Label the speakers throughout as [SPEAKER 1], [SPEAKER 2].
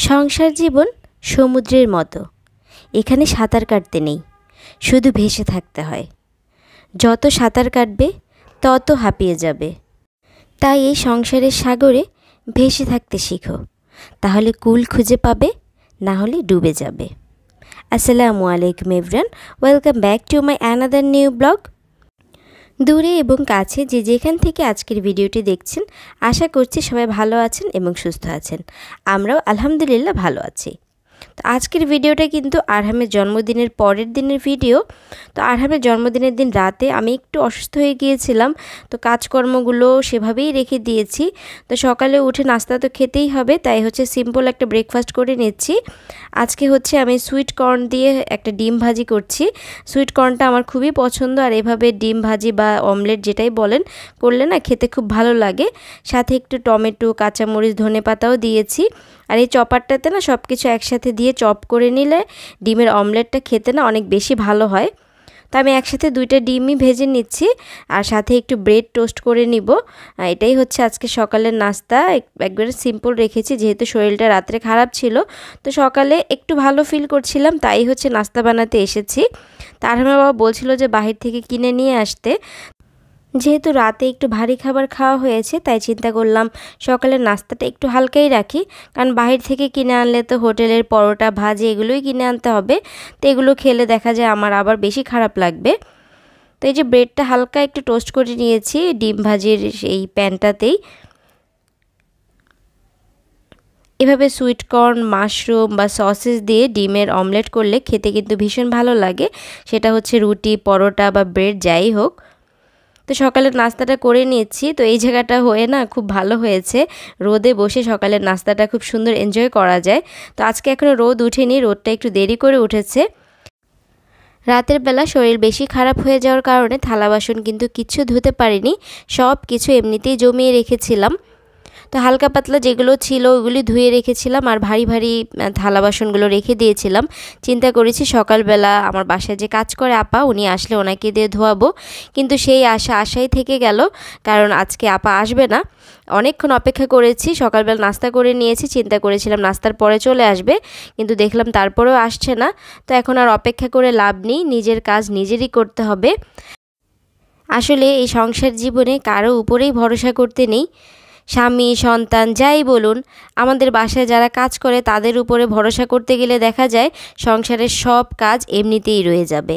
[SPEAKER 1] সংসার জীবন সমুদ্রের মতো। এখানে সাঁতার কাটতে নেই, শুধু ভেসে থাকতে হয়। যত সাঁতার কাটবে তত হাঁপিয়ে যাবে। তাই এই সংসারের সাগরে ভেসে থাকতে শিখো, তাহলে কুল খুঁজে পাবে, না হলে ডুবে যাবে। আসসালামু আলাইকুম everyone, welcome back to my another new blog. দূরে এবং কাছে যে যেখান থেকে আজকের ভিডিওটি দেখছেন, আশা করছি সবাই ভালো আছেন এবং সুস্থ আছেন। আমরাও আলহামদুলিল্লাহ ভালো আছি। তো আজকের ভিডিওটা কিন্তু আরহামের জন্মদিনের পরের দিনের ভিডিও। তো আরহামের জন্মদিনের দিন রাতে আমি একটু অসুস্থ হয়ে গিয়েছিলাম, তো কাজকর্মগুলো সেভাবেই রেখে দিয়েছি। তো সকালে উঠে নাস্তা তো খেতেই হবে, তাই সিম্পল একটা ব্রেকফাস্ট করে নিচ্ছি। আজকে আমি সুইট কর্ন দিয়ে একটা ডিম ভাজি করছি। সুইট কর্নটা আমার খুবই পছন্দ, আর এভাবে ডিম ভাজি বা অমলেট যেটাই বলেন করলে না খেতে খুব ভালো লাগে। সাথে একটু টমেটো, কাঁচামরিচ, ধনেপাতাও দিয়েছি। আর এই চপারটাতে না সব কিছু একসাথে দিয়ে চপ করে নিলে ডিমের অমলেটটা খেতে না অনেক বেশি ভালো হয়। তো আমি একসাথে 2টা ডিমই ভেজে নিচ্ছি, আর সাথে একটু ব্রেড টোস্ট করে নিব। এটাই আজকে সকালের নাস্তা। একবারে সিম্পল রেখেছি, যেহেতু শরীরটা রাত্রে খারাপ ছিল। তো সকালে একটু ভালো ফিল করছিলাম, তাই নাস্তা বানাতে এসেছি। তার আমার বাবা বলছিল যে বাহির থেকে কিনে নিয়ে আসতে। যেহেতু রাতে একটু ভারী খাবার খাওয়া হয়েছে, তাই চিন্তা করলাম সকালের নাস্তাটা একটু হালকাই রাখি, কারণ বাহির থেকে কিনে আনলে তো হোটেলের পরোটা, ভাজি এগুলোই কিনে আনতে হবে। তো এগুলো খেলে দেখা যায় আমার আবার বেশি খারাপ লাগবে। তো এই যে ব্রেডটা হালকা একটু টোস্ট করে নিয়েছি ডিম ভাজির এই প্যানটাতেই। এভাবে সুইট কর্ন, মাশরুম বা সসেস দিয়ে ডিমের অমলেট করলে খেতে কিন্তু ভীষণ ভালো লাগে, সেটা রুটি, পরোটা বা ব্রেড যাই হোক। তো সকালের নাস্তাটা করে নিচ্ছি। তো এই জায়গাটা হয়ে না খুব ভালো হয়েছে, রোদে বসে সকালের নাস্তাটা খুব সুন্দর এনজয় করা যায়। তো আজকে এখনও রোদ উঠেনি, রোদটা একটু দেরি করে উঠেছে। রাতের বেলা শরীর বেশি খারাপ হয়ে যাওয়ার কারণে থালা বাসন কিন্তু কিচ্ছু ধুতে পারিনি, সব কিছু এমনিতেই জমিয়ে রেখেছিলাম। তো হালকা পাতলা যেগুলো ছিল ওগুলি ধুয়ে রেখেছিলাম, আর ভারী ভারী থালা বাসনগুলো রেখে দিয়েছিলাম। চিন্তা করেছি সকালবেলা আমার বাসায় যে কাজ করে আপা, উনি আসলে ওনাকে দিয়ে ধোয়াবো, কিন্তু সেই আশাই থেকে গেল, কারণ আজকে আপা আসবে না। অনেকক্ষণ অপেক্ষা করেছি, সকালবেলা নাস্তা করে নিয়েছি, চিন্তা করেছিলাম নাস্তার পরে চলে আসবে, কিন্তু দেখলাম তারপরেও আসছে না। তো এখন আর অপেক্ষা করে লাভ নেই, নিজের কাজ নিজেরই করতে হবে। আসলে এই সংসার জীবনে কারো উপরেই ভরসা করতে নেই। স্বামী, সন্তান যাই বলুন, আমাদের বাসায় যারা কাজ করে তাদের উপরে ভরসা করতে গেলে দেখা যায় সংসারের সব কাজ এমনিতেই রয়ে যাবে।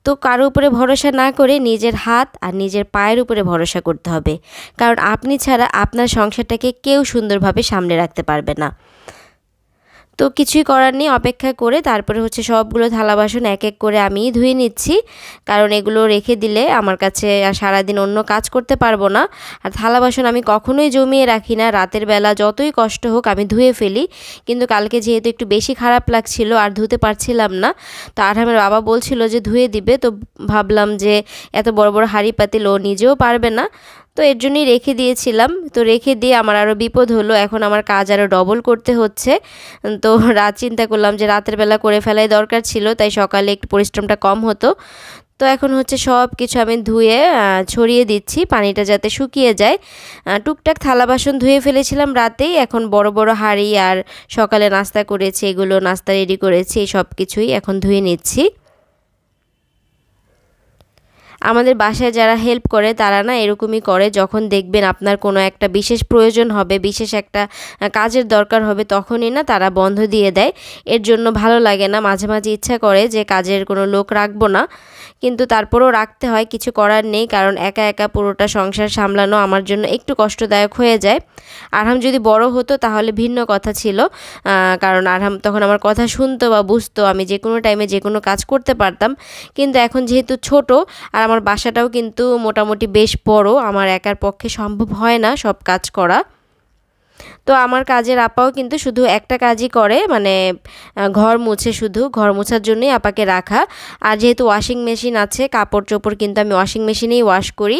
[SPEAKER 1] তো কারো উপরে ভরসা না করে নিজের হাত আর নিজের পায়ের উপরে ভরসা করতে হবে, কারণ আপনি ছাড়া আপনার সংসারটাকে কেউ সুন্দরভাবে সামলে রাখতে পারবে না। তো কিছুই করার নেই, অপেক্ষা করে তারপরে সবগুলো থালা বাসন এক এক করে আমিই ধুয়ে নিচ্ছি, কারণ এগুলো রেখে দিলে আমার কাছে সারাদিন অন্য কাজ করতে পারবো না। আর থালা বাসন আমি কখনোই জমিয়ে রাখি না, রাতের বেলা যতই কষ্ট হোক আমি ধুয়ে ফেলি। কিন্তু কালকে যেহেতু একটু বেশি খারাপ লাগছিল আর ধুতে পারছিলাম না, তো আরহামের বাবা বলছিল যে ধুয়ে দিবে, তো ভাবলাম যে এত বড় বড় হাঁড়ি পাতিল ও নিজেও পারবে না, তো এর জন্যই রেখে দিয়েছিলাম। তো রেখে দিয়ে আমার আরও বিপদ হলো, এখন আমার কাজ আরও ডবল করতে হচ্ছে। তো চিন্তা করলাম যে রাতের বেলা করে ফেলাই দরকার ছিল, তাই সকালে একটু পরিশ্রমটা কম হতো। তো এখন সব কিছু আমি ধুয়ে ছড়িয়ে দিচ্ছি, পানিটা যাতে শুকিয়ে যায়। টুকটাক থালা বাসন ধুয়ে ফেলেছিলাম রাতেই, এখন বড় বড় হাঁড়ি আর সকালে নাস্তা করেছি এগুলো, নাস্তা রেডি করেছি, এই সব কিছুই এখন ধুয়ে নিচ্ছি। আমাদের বাসায় যারা হেল্প করে তারা না এরকমই করে, যখন দেখবেন আপনার কোনো একটা বিশেষ প্রয়োজন হবে, বিশেষ একটা কাজের দরকার হবে, তখনই না তারা বন্ধ দিয়ে দেয়। এর জন্য ভালো লাগে না, মাঝে মাঝে ইচ্ছা করে যে কাজের কোনো লোক রাখবো না, কিন্তু তারপরেও রাখতে হয়, কিছু করার নেই, কারণ একা একা পুরোটা সংসার সামলানো আমার জন্য একটু কষ্টদায়ক হয়ে যায়। আরহাম যদি বড় হতো তাহলে ভিন্ন কথা ছিল, কারণ আরহাম তখন আমার কথা শুনতো বা বুঝতো, আমি যে কোনো টাইমে যে কোনো কাজ করতে পারতাম। কিন্তু এখন যেহেতু ছোট, আর আমার বাসাটাও কিন্তু মোটামুটি বেশ বড়, আমার একার পক্ষে সম্ভব হয় না সব কাজ করা। তো আমার কাজের আপাও কিন্তু শুধু একটা কাজই করে, মানে ঘর মুছে, শুধু ঘর মোছার জন্যই আপাকে রাখা। আর যেহেতু ওয়াশিং মেশিন আছে, কাপড় চোপড় কিন্তু আমি ওয়াশিং মেশিনেই ওয়াশ করি।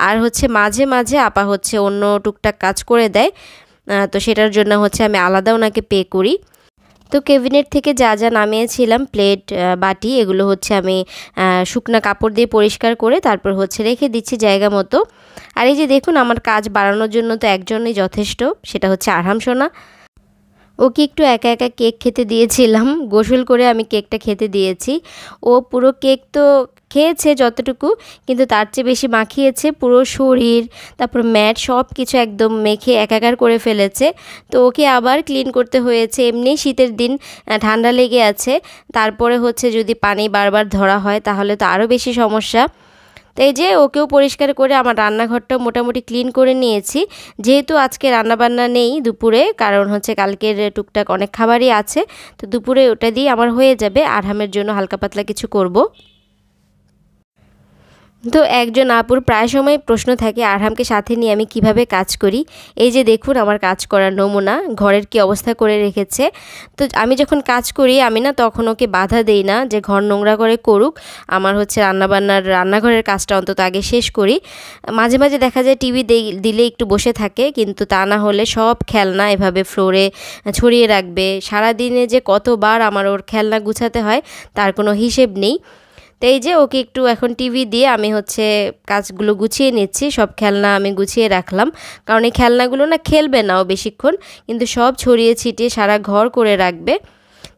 [SPEAKER 1] আর মাঝে মাঝে আপা অন্য টুকটাক কাজ করে দেয়, তো সেটার জন্য আমি আলাদা ওনাকে পে করি। তো ক্যাবিনেট থেকে যা যা নামিয়েছিলাম, প্লেট, বাটি, এগুলো আমি শুকনা কাপড় দিয়ে পরিষ্কার করে তারপর রেখে দিচ্ছি জায়গা মতো। আর এই যে দেখুন, আমার কাজ বাড়ানোর জন্য তো একজনই যথেষ্ট, সেটা আরহাম সোনা। ওকে একটু একা একা কেক খেতে দিয়েছিলাম, গোসল করে আমি কেকটা খেতে দিয়েছি। ও পুরো কেক তো খেয়েছে যতটুকু, কিন্তু তার চেয়ে বেশি মাখিয়েছে পুরো শরীর, তারপর ম্যাট সব কিছু একদম মেখে একাকার করে ফেলেছে। তো ওকে আবার ক্লিন করতে হয়েছে, এমনি শীতের দিন ঠান্ডা লেগে আছে, তারপরে হচ্ছে যদি পানি বারবার ধরা হয় তাহলে তো আরও বেশি সমস্যা। তো এই যে ওকেও পরিষ্কার করে আমার রান্নাঘরটাও মোটামুটি ক্লিন করে নিয়েছি, যেহেতু আজকে রান্নাবান্না নেই দুপুরে, কারণ হচ্ছে কালকের টুকটাক অনেক খাবারই আছে, তো দুপুরে ওটা দিয়ে আমার হয়ে যাবে। আরহামের জন্য হালকা পাতলা কিছু করব। তো একজন আপুর প্রায় সময় প্রশ্ন থাকে আরহামকে সাথে নিয়ে আমি কিভাবে কাজ করি। এই যে দেখুন আমার কাজ করার নমুনা, ঘরের কি অবস্থা করে রেখেছে। তো আমি যখন কাজ করি আমি না তখন ওকে বাধা দেই না যে ঘর নোংরা করে করুক, আমার হচ্ছে রান্নাঘরের কাজটা অন্তত আগে শেষ করি। মাঝে মাঝে দেখা যায় টিভি দিলে একটু বসে থাকে, কিন্তু তা না হলে সব খেলনা এভাবে ফ্লোরে ছড়িয়ে রাখবে। সারাদিনে যে কতবার আমার ওর খেলনা গুছাতে হয় তার কোনো হিসেব নেই। তো এই যে ওকে একটু এখন টিভি দিয়ে আমি হচ্ছে কাজগুলো গুছিয়ে নিচ্ছি, সব খেলনা আমি গুছিয়ে রাখলাম, কারণ এই খেলনাগুলো না খেলবে না ও বেশিক্ষণ, কিন্তু সব ছড়িয়ে ছিটিয়ে সারা ঘর করে রাখবে।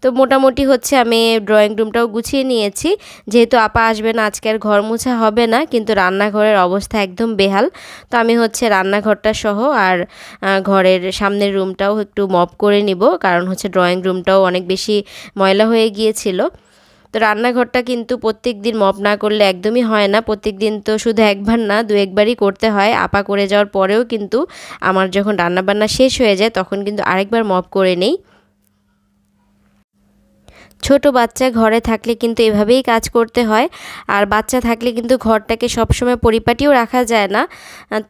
[SPEAKER 1] তো মোটামুটি হচ্ছে আমি ড্রয়িং রুমটাও গুছিয়ে নিয়েছি, যেহেতু আপা আসবে না আজকে আর ঘর মোছা হবে না, কিন্তু রান্নাঘরের অবস্থা একদম বেহাল। তো আমি হচ্ছে রান্নাঘরটা সহ আর ঘরের সামনের রুমটাও একটু মপ করে নিব, কারণ হচ্ছে ড্রয়িং রুমটাও অনেক বেশি ময়লা হয়ে গিয়েছিল। তো রান্নাঘরটা কিন্তু প্রত্যেক দিন মপ না করলে একদমই হয় না, প্রত্যেক দিন তো শুধু একবার না দু একবারই করতে হয়। আপা করে যাওয়ার পরেও কিন্তু আমার যখন রান্নাবান্না শেষ হয়ে যায় তখন কিন্তু আরেকবার মপ করে নেই। ছোট বাচ্চা ঘরে থাকলে কিন্তু এভাবেই কাজ করতে হয়, আর বাচ্চা থাকলে কিন্তু ঘরটাকে সবসময় পরিপাটিও রাখা যায় না।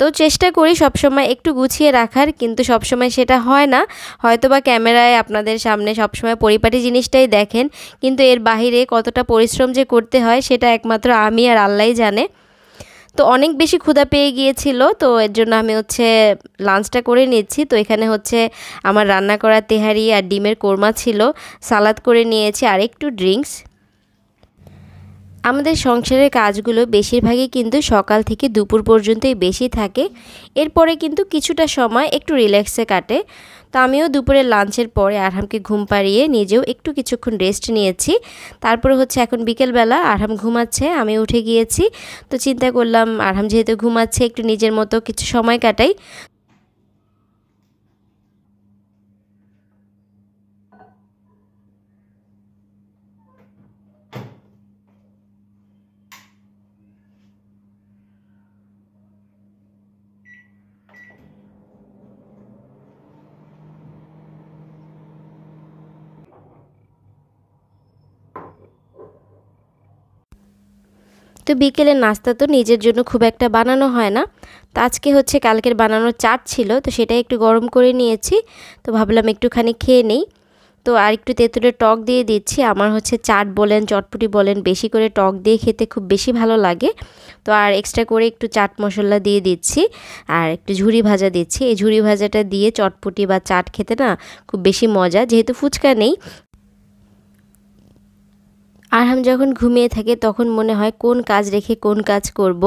[SPEAKER 1] তো চেষ্টা করি সবসময় একটু গুছিয়ে রাখার, কিন্তু সবসময় সেটা হয় না। হয়তোবা ক্যামেরায় আপনাদের সামনে সবসময় পরিপাটি জিনিসটাই দেখেন, কিন্তু এর বাহিরে কতটা পরিশ্রম যে করতে হয় সেটা একমাত্র আমি আর আল্লাহই জানে। তো অনেক বেশি ক্ষুধা পেয়ে গিয়েছিল, তো এর জন্য আমি হচ্ছে লাঞ্চটা করে নিচ্ছি। তো এখানে হচ্ছে আমার রান্না করা তেহারি আর ডিমের কোরমা ছিল, সালাদ করে নিয়েছি আর একটু ড্রিঙ্কস। আমাদের সংসারের কাজগুলো বেশিরভাগই কিন্তু সকাল থেকে দুপুর পর্যন্তই বেশি থাকে, এরপরে কিন্তু কিছুটা সময় একটু রিল্যাক্সে কাটে। তো আমিও দুপুরের লাঞ্চের পরে আরহামকে ঘুম পাড়িয়ে নিজেও একটু কিছুক্ষণ রেস্ট নিয়েছি। তারপরে হচ্ছে এখন বিকেলবেলা আরহাম ঘুমাচ্ছে, আমি উঠে গিয়েছি। তো চিন্তা করলাম আরহাম যেহেতু ঘুমাচ্ছে একটু নিজের মতো কিছু সময় কাটাই। তো বিকেলের নাস্তা তো নিজের জন্য খুব একটা বানানো হয় না, তো আজকে হচ্ছে কালকের বানানো চাট ছিল, তো সেটাই একটু গরম করে নিয়েছি। তো ভাবলাম একটুখানি খেয়ে নেই। তো আর একটু তেঁতুলের টক দিয়ে দিচ্ছি। আমার হচ্ছে চাট বলেন চটপটি বলেন বেশি করে টক দিয়ে খেতে খুব বেশি ভালো লাগে। তো আর এক্সট্রা করে একটু চাট মশলা দিয়ে দিচ্ছি, আর একটু ঝুরি ভাজা দিচ্ছি। এই ঝুরি ভাজাটা দিয়ে চটপটি বা চাট খেতে না খুব বেশি মজা, যেহেতু ফুচকা নেই। আরহাম যখন ঘুমিয়ে থাকে তখন মনে হয় কোন কাজ রেখে কোন কাজ করব,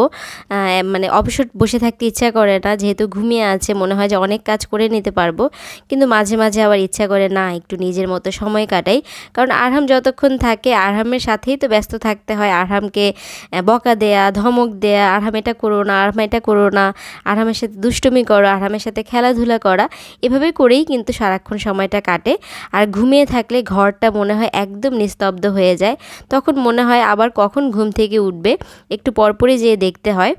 [SPEAKER 1] মানে অবসর বসে থাকতে ইচ্ছা করে না, যেহেতু ঘুমিয়ে আছে মনে হয় যে অনেক কাজ করে নিতে পারবো, কিন্তু মাঝে মাঝে আবার ইচ্ছা করে না একটু নিজের মতো সময় কাটাই। কারণ আরহাম যতক্ষণ থাকে আরহামের সাথেই তো ব্যস্ত থাকতে হয়, আরহামকে বকা দেয়া ধমক দেয়া, আরহাম এটা করো না, আরহাম এটা করো না, আরহামের সাথে দুষ্টুমি করো, আরহামের সাথে খেলাধুলা করা, এভাবে করেই কিন্তু সারাক্ষণ সময়টা কাটে। আর ঘুমিয়ে থাকলে ঘরটা মনে হয় একদম নিস্তব্ধ হয়ে যায়, তখন মনে হয় আবার কখন ঘুম থেকে উঠবে, একটু পরপরই যেয়ে দেখতে হয়।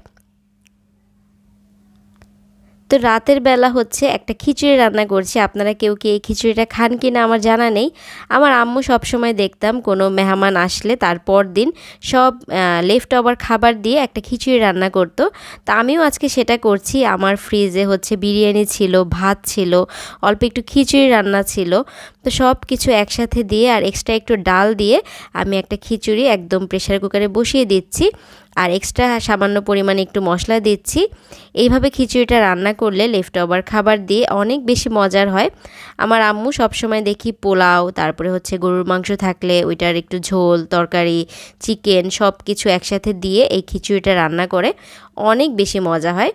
[SPEAKER 1] তো রাতের বেলা হচ্ছে একটা খিচুড়ি রান্না করছি। আপনারা কেউ কি এই খিচুড়িটা খান কি না আমার জানা নেই। আমার আম্মু সবসময় দেখতাম কোনো মেহমান আসলে তারপর দিন সব লেফট ওভার খাবার দিয়ে একটা খিচুড়ি রান্না করতো। তো আমিও আজকে সেটা করছি। আমার ফ্রিজে হচ্ছে বিরিয়ানি ছিল, ভাত ছিল, অল্প একটু খিচুড়ি রান্না ছিল। তো সব কিছু একসাথে দিয়ে আর এক্সট্রা একটু ডাল দিয়ে আমি একটা খিচুড়ি একদম প্রেসার কুকারে বসিয়ে দিচ্ছি, আর এক্সট্রা সামান্য পরিমাণে একটু মশলা দিচ্ছি। এইভাবে খিচুড়িটা রান্না করলে লেফট ওভার খাবার দিয়ে অনেক বেশি মজার হয়। আমার আম্মু সবসময় দেখি পোলাও, তারপরে হচ্ছে গরুর মাংস থাকলে ওইটার একটু ঝোল তরকারি, চিকেন সব কিছু একসাথে দিয়ে এই খিচুড়িটা রান্না করে, অনেক বেশি মজা হয়।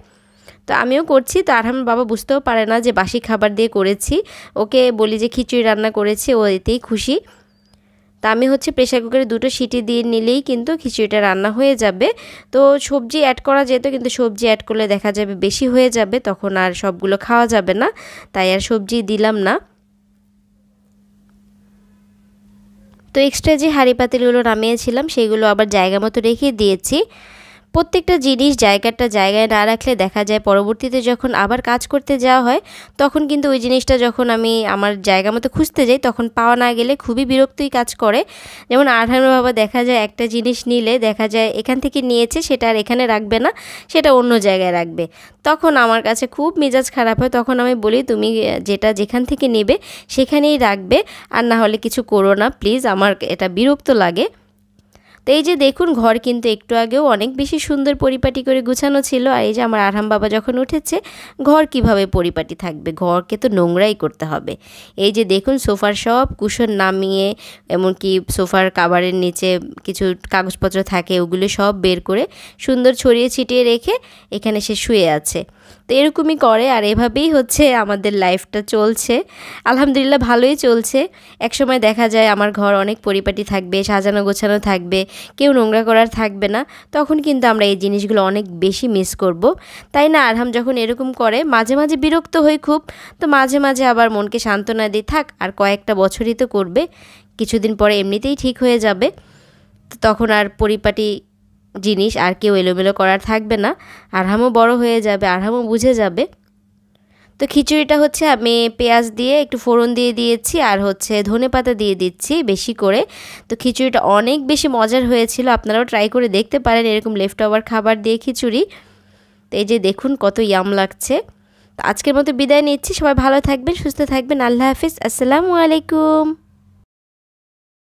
[SPEAKER 1] তো আমিও করছি। তো আরহামের বাবা বুঝতেও পারে না যে বাসি খাবার দিয়ে করেছি, ওকে বলি যে খিচুড়ি রান্না করেছি, ও এতেই খুশি। তা আমি হচ্ছে প্রেসার কুকারে 2টো সিটি দিয়ে নিলেই কিন্তু খিচুড়িটা রান্না হয়ে যাবে। তো সবজি অ্যাড করা যেত, কিন্তু সবজি অ্যাড করলে দেখা যাবে বেশি হয়ে যাবে, তখন আর সবগুলো খাওয়া যাবে না, তাই আর সবজি দিলাম না। তো এক্সট্রা যে হাঁড়ি পাতিলগুলো নামিয়েছিলাম সেগুলো আবার জায়গা মতো রেখে দিয়েছি। প্রত্যেকটা জিনিস জায়গায় না রাখলে দেখা যায় পরবর্তীতে যখন আবার কাজ করতে যাওয়া হয় তখন কিন্তু ওই জিনিসটা যখন আমি আমার জায়গা মতো খুঁজতে যাই তখন পাওয়া না গেলে খুবই বিরক্তই কাজ করে। যেমন আরহামের বাবা দেখা যায় একটা জিনিস নিলে দেখা যায় এখান থেকে নিয়েছে সেটা আর এখানে রাখবে না, সেটা অন্য জায়গায় রাখবে। তখন আমার কাছে খুব মেজাজ খারাপ হয়। তখন আমি বলি তুমি যেটা যেখান থেকে নেবে সেখানেই রাখবে, আর না হলে কিছু করো না প্লিজ, আমার এটা বিরক্ত লাগে। তো এই যে দেখুন ঘর কিন্তু একটু আগেও অনেক বেশি সুন্দর পরিপাটি করে গুছানো ছিল, আর এই যে আমার আরহাম বাবা যখন উঠেছে ঘর কিভাবে পরিপাটি থাকবে, ঘরকে তো নোংরাই করতে হবে। এই যে দেখুন সোফার সব কুশন নামিয়ে, এমনকি সোফার কাভারের নিচে কিছু কাগজপত্র থাকে ওগুলো সব বের করে সুন্দর ছড়িয়ে ছিটিয়ে রেখে এখানে সে শুয়ে আছে। তো এরকমই করে, আর এভাবেই হচ্ছে আমাদের লাইফটা চলছে। আলহামদুলিল্লাহ ভালোই চলছে। একসময় দেখা যায় আমার ঘর অনেক পরিপাটি থাকবে, সাজানো গোছানো থাকবে, কেউ নোংরা করার থাকবে না, তখন কিন্তু আমরা এই জিনিসগুলো অনেক বেশি মিস করব। তাই না? আরহাম যখন এরকম করে মাঝে মাঝে বিরক্ত হই খুব, তো মাঝে মাঝে আবার মনকে সান্ত্বনা দিই থাক আর কয়েকটা বছরই তো করবে, কিছুদিন পরে এমনিতেই ঠিক হয়ে যাবে, তো তখন আর পরিপাটি জিনিস আর কেউ এলোমেলো করার থাকবে না, আরহামও বড় হয়ে যাবে, আরহামও বুঝে যাবে। তো খিচুড়িটা হচ্ছে আমি পেঁয়াজ দিয়ে একটু ফোড়ন দিয়ে দিয়েছি, আর হচ্ছে ধনেপাতা দিয়ে দিচ্ছি বেশি করে। তো খিচুড়িটা অনেক বেশি মজার হয়েছিল, আপনারাও ট্রাই করে দেখতে পারেন এরকম লেফট ওভার খাবার দিয়ে খিচুড়ি। তো এই যে দেখুন কত ইয়াম লাগছে। তো আজকের মতো বিদায় নিচ্ছি, সবাই ভালো থাকবেন, সুস্থ থাকবেন, আল্লাহ হাফিজ, আসসালামু আলাইকুম।